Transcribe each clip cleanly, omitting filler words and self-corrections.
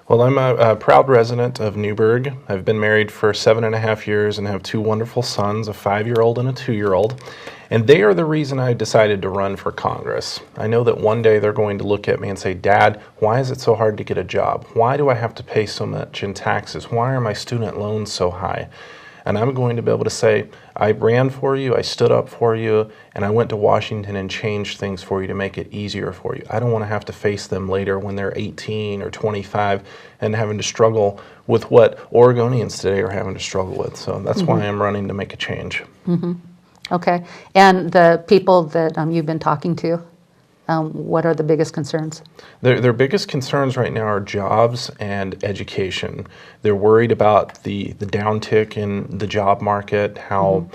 Well, I'm a proud resident of Newburgh. I've been married for 7.5 years and have two wonderful sons, a 5-year-old and a 2-year-old. And they are the reason I decided to run for Congress. I know that one day they're going to look at me and say, Dad, why is it so hard to get a job? Why do I have to pay so much in taxes? Why are my student loans so high? And I'm going to be able to say, I ran for you, I stood up for you, and I went to Washington and changed things for you to make it easier for you. I don't want to have to face them later when they're 18 or 25 and having to struggle with what Oregonians today are having to struggle with. So that's why I'm running to make a change. Okay. And the people that you've been talking to, what are the biggest concerns? Their biggest concerns right now are jobs and education. They're worried about the downtick in the job market, how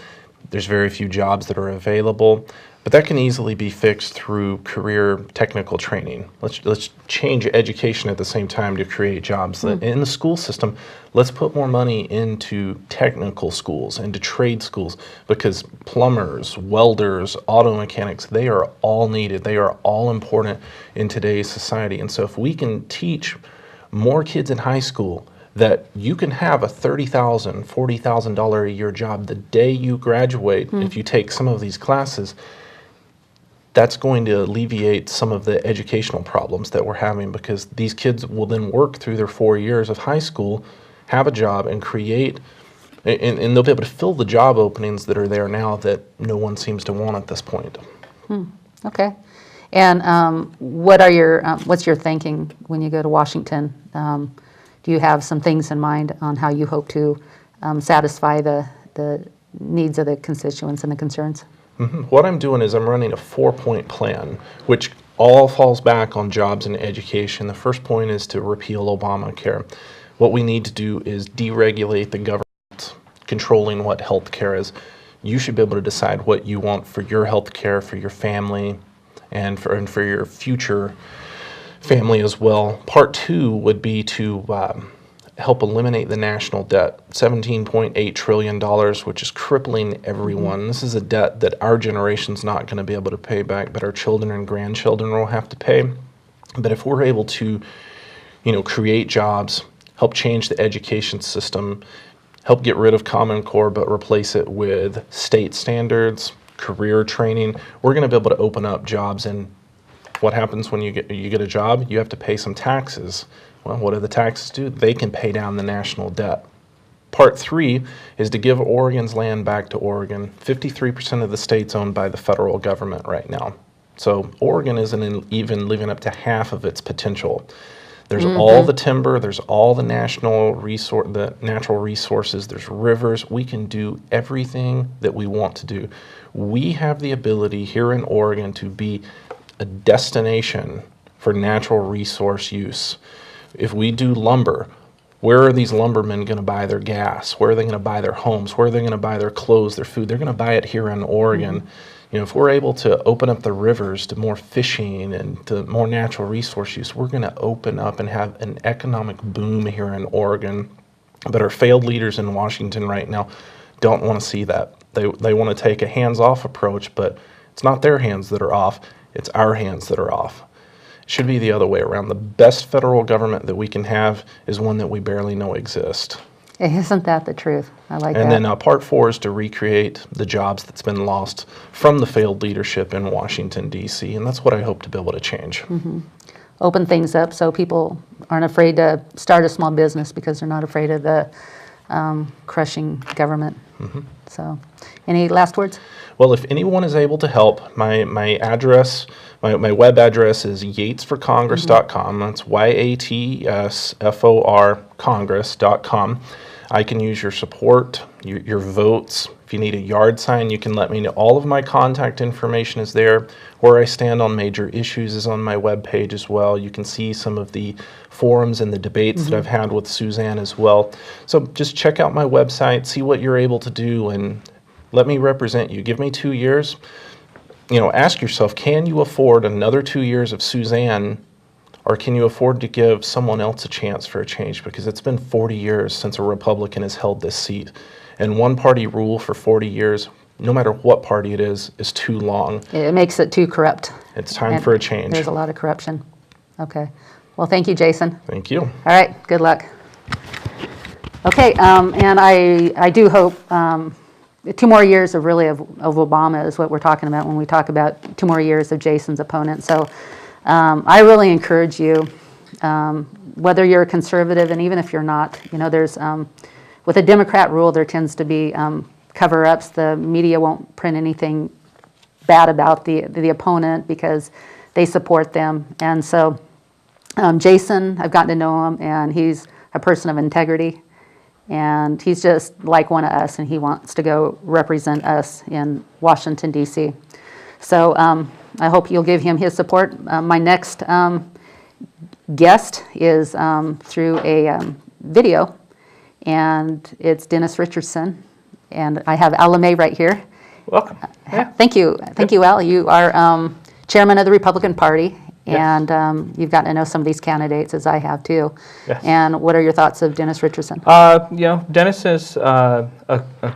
there's very few jobs that are available, but that can easily be fixed through career technical training. Let's change education at the same time to create jobs. In the school system, let's put more money into technical schools, into trade schools, because plumbers, welders, auto mechanics, they are all needed. They are all important in today's society. And so if we can teach more kids in high school that you can have a $30,000, $40,000 a year job the day you graduate if you take some of these classes, that's going to alleviate some of the educational problems that we're having, because these kids will then work through their 4 years of high school, have a job, and create, and they'll be able to fill the job openings that are there now that no one seems to want at this point. Okay. And what's your thinking when you go to Washington? Do you have some things in mind on how you hope to satisfy the needs of the constituents and the concerns? What I'm doing is I'm running a 4-point plan, which all falls back on jobs and education. The first point is to repeal Obamacare. What we need to do is deregulate the government controlling what health care is. You should be able to decide what you want for your health care, for your family, and for your future family as well. Part 2 would be to help eliminate the national debt, $17.8 trillion, which is crippling everyone. This is a debt that our generation's not going to be able to pay back, but our children and grandchildren will have to pay. But if we're able to, create jobs, help change the education system, help get rid of Common Core but replace it with state standards, career training, we're going to be able to open up jobs. And what happens when you get a job? You have to pay some taxes. Well, what do the taxes do? They can pay down the national debt. Part 3 is to give Oregon's land back to Oregon. 53% of the state's owned by the federal government right now. So Oregon isn't even living up to half of its potential. There's all the timber, there's all the natural resources, there's rivers. We can do everything that we want to do. We have the ability here in Oregon to be a destination for natural resource use. If we do lumber, where are these lumbermen going to buy their gas? Where are they going to buy their homes? Where are they going to buy their clothes, their food? They're going to buy it here in Oregon. If we're able to open up the rivers to more fishing and to more natural resource use, we're going to open up and have an economic boom here in Oregon. But our failed leaders in Washington right now don't want to see that. They want to take a hands-off approach, but it's not their hands that are off, it's our hands that are off. It should be the other way around. The best federal government that we can have is one that we barely know exists. Isn't that the truth? I like that. And then part 4 is to recreate the jobs that's been lost from the failed leadership in Washington, D.C., and that's what I hope to be able to change. Open things up so people aren't afraid to start a small business because they're not afraid of the crushing government. So, any last words? Well, if anyone is able to help, my address, my web address is yatesforcongress.com. That's YATESFOR Congress.com. I can use your support, your votes. If you need a yard sign, you can let me know. All of my contact information is there. Where I stand on major issues is on my webpage as well. You can see some of the forums and the debates that I've had with Suzanne as well. So just check out my website, see what you're able to do, and let me represent you. Give me 2 years. Ask yourself, can you afford another 2 years of Suzanne, or can you afford to give someone else a chance for a change? Because it's been 40 years since a Republican has held this seat. And one-party rule for 40 years, no matter what party it is too long. It makes it too corrupt. It's time for a change. There's a lot of corruption. Okay. Well, thank you, Jason. Thank you. All right, good luck. Okay, and I do hope 2 more years of Obama is what we're talking about when we talk about 2 more years of Jason's opponent. So I really encourage you, whether you're a conservative, and even if you're not, there's, with a Democrat rule, there tends to be cover-ups. The media won't print anything bad about the opponent because they support them. And so Jason, I've gotten to know him, and he's a person of integrity. And he's just like one of us, and he wants to go represent us in Washington, D.C. So I hope you'll give him his support. My next guest is through a video, and it's Dennis Richardson. And I have Al LeMay right here. Welcome. Yeah. Thank you. Thank you, Al. You are chairman of the Republican Party. Yes. And you've gotten to know some of these candidates, as I have too. Yes. And what are your thoughts of Dennis Richardson? Dennis is a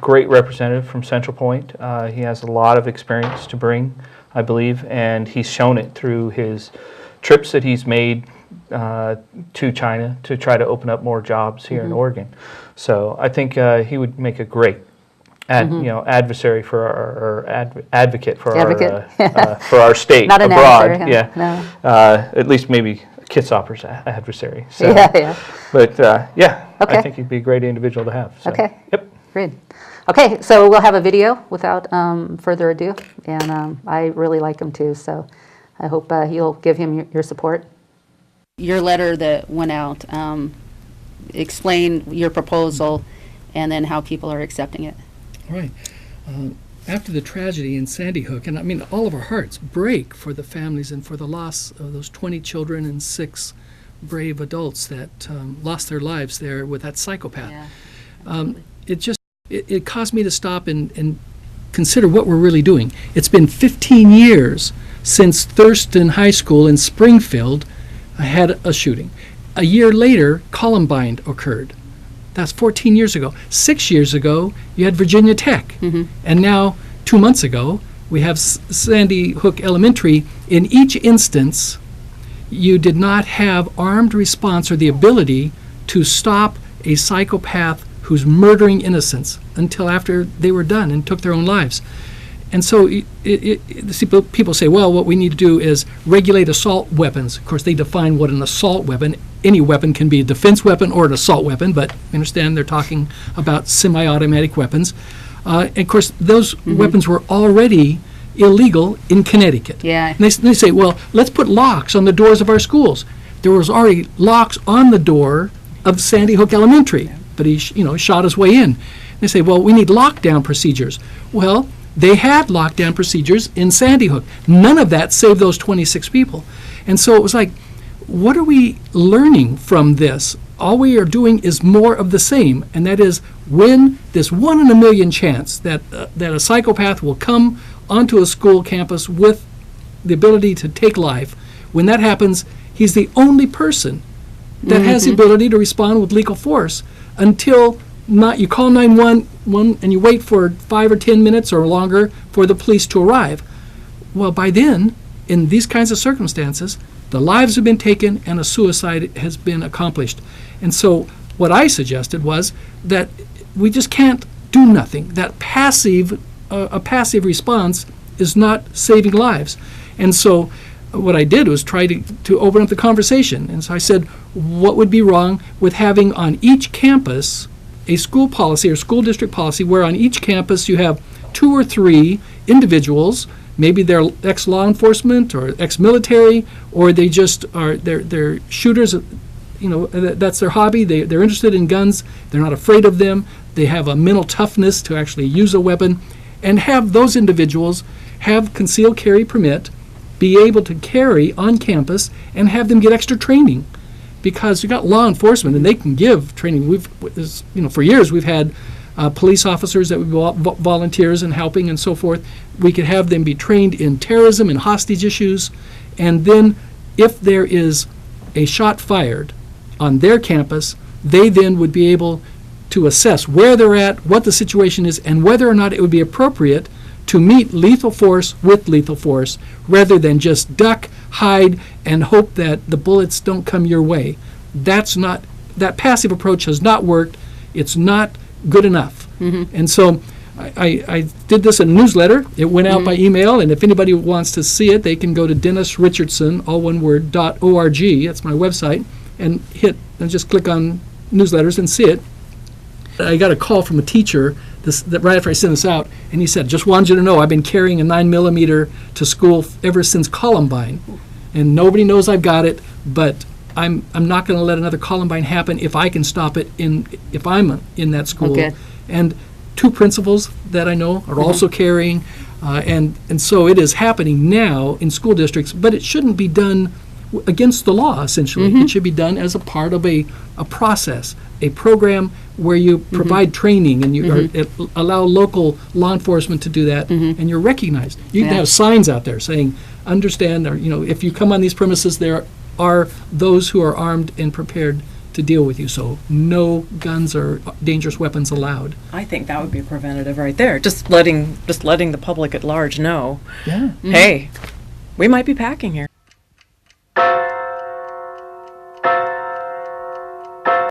great representative from Central Point. He has a lot of experience to bring, I believe, and he's shown it through his trips that he's made to China to try to open up more jobs here in Oregon. So I think he would make a great adversary for our advocate for our state Not an abroad. adversary, Yeah, no. at least maybe Kitzhoffer's adversary. So, Yeah. But Okay. I think he'd be a great individual to have. So. Okay. Yep. Great. Okay, so we'll have a video without further ado, and I really like him too, so I hope you'll give him your support. Your letter that went out, explain your proposal and then how people are accepting it. All right. After the tragedy in Sandy Hook, and I mean, all of our hearts break for the families and for the loss of those 20 children and 6 brave adults that lost their lives there with that psychopath. Yeah. It caused me to stop and consider what we're really doing. It's been 15 years since Thurston High School in Springfield had a shooting. A year later, Columbine occurred. That's 14 years ago. 6 years ago, you had Virginia Tech. And now, 2 months ago, we have Sandy Hook Elementary. In each instance, you did not have armed response or the ability to stop a psychopath who's murdering innocents until after they were done and took their own lives. And so people say, well, what we need to do is regulate assault weapons. Of course, they define what an assault weapon. Any weapon can be a defense weapon or an assault weapon, but I understand they're talking about semi-automatic weapons. And of course, those weapons were already illegal in Connecticut. Yeah. And they say, well, let's put locks on the doors of our schools. There was already locks on the door of Sandy Hook Elementary, but he shot his way in. They say, well, we need lockdown procedures. Well, they had lockdown procedures in Sandy Hook. None of that saved those 26 people. And so it was like, what are we learning from this? All we are doing is more of the same, and that is when this 1 in a million chance that a psychopath will come onto a school campus with the ability to take life, when that happens, he's the only person that has the ability to respond with lethal force until you call 911 and you wait for 5 or 10 minutes or longer for the police to arrive. Well, by then, in these kinds of circumstances, the lives have been taken and a suicide has been accomplished. And so what I suggested was that we just can't do nothing. That a passive response is not saving lives. And so what I did was try to open up the conversation. And so I said, what would be wrong with having on each campus a school policy or school district policy where on each campus you have 2 or 3 individuals, maybe they're ex-law enforcement or ex-military, or they just are they're shooters, that's their hobby. They're interested in guns. They're not afraid of them. They have a mental toughness to actually use a weapon, and have those individuals have concealed carry permit, be able to carry on campus, and have them get extra training. Because you got law enforcement and they can give training. For years we've had police officers that would be volunteers and helping and so forth. We could have them be trained in terrorism and hostage issues, and then if there is a shot fired on their campus, they then would be able to assess where they're at, what the situation is, and whether or not it would be appropriate to meet lethal force with lethal force rather than just duck, hide, and hope that the bullets don't come your way. That passive approach has not worked. It's not good enough. And so I did this in a newsletter. It went out by email, and if anybody wants to see it, they can go to Dennis Richardson, all one word, .org. That's my website, and just click on newsletters and see it. I got a call from a teacher right after I sent this out, and he said, just wanted you to know I've been carrying a 9mm to school ever since Columbine, and nobody knows I've got it, but I'm not going to let another Columbine happen if I can stop it if I'm in that school. Okay. And 2 principals that I know are also carrying, and so it is happening now in school districts, but it shouldn't be done against the law, essentially. It should be done as a part of a process, a program where you provide training and you allow local law enforcement to do that, and you're recognized. You can have signs out there saying, understand, or if you come on these premises, there are those who are armed and prepared to deal with you. So no guns or dangerous weapons allowed. I think that would be preventative right there. Just letting the public at large know, Yeah. hey, we might be packing here.